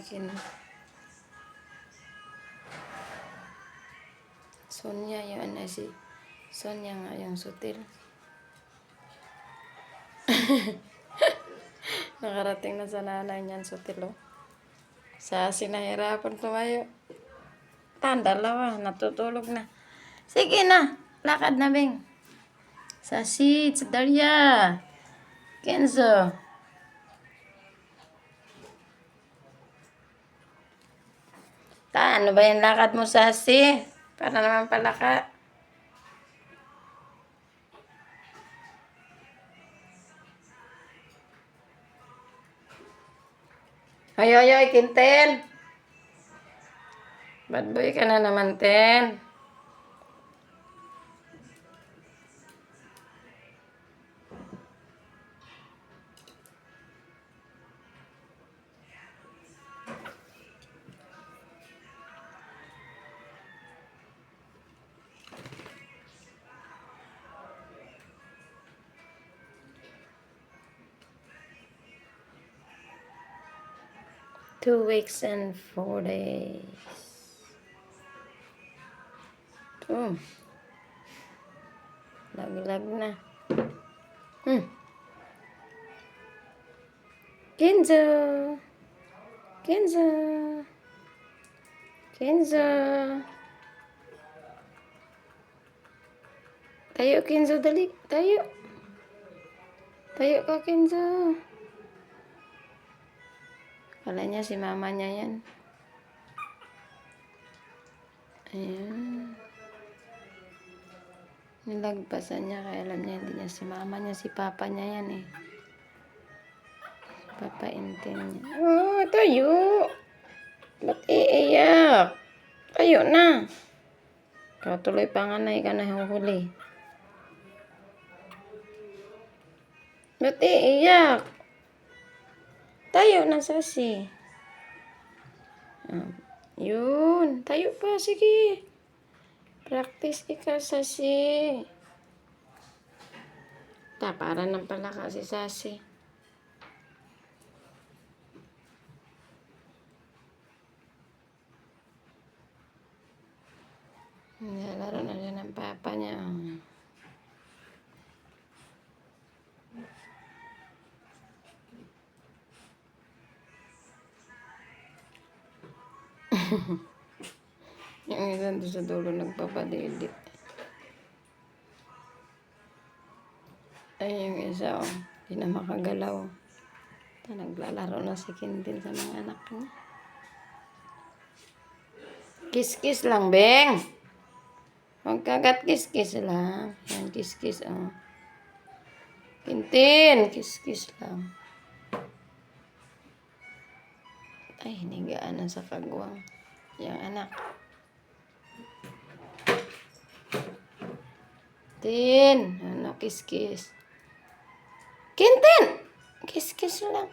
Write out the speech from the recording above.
akin. Sonia yun na si Sonia nga yung sutil. Nakarating na sa nanay niyan sutil, oh. Sa sinahirapan tumayo. Dalawa, natutulog na. Sige na, lakad na, Bing. Sa Daria. Kenzo. Ano ba yung lakad mo, Sasi? Para naman pala ka. Hoy, hoy, hoy, Kinten. Bad boy ka na naman, Ten. Two weeks and 4 days. Lag-lag na. Kenzo. Kenzo. Kenzo. Tayo, Kenzo, dali. Tayo. Tayo ka, Kenzo. Kala niya si mama niya yan. Ayan. Nilagpasan niya kaya alam niya hindi niya si mama niya, si papa niya yan eh. Papa Intin niya. Oh, tayo. Ba't iiyak? Tayo na. Ikaw tuloy panganay ka na huhuli. Ba't iiyak? Tayo na, Sasi. Yun. Tayo pa. Sige. Practice ikaw, Sasi. Para ng pala ka si Sasi. Nalaro na siya ng papa niya. Yung isa doon sa dulo nagpapadidit. Ay, yung isa, oh. Hindi na makagalaw. Naglalaro na si Kintin sa mga anak niya. Kiss-kiss lang, Beng. Huwag kagat kiss-kiss lang. Yan, kiss-kiss, oh. Kintin, kiss-kiss lang. Ay, hinigaan na sa kagwang. Yang anak. Tin, ano, kiss-kiss. Kintin! Kiss-kiss lang.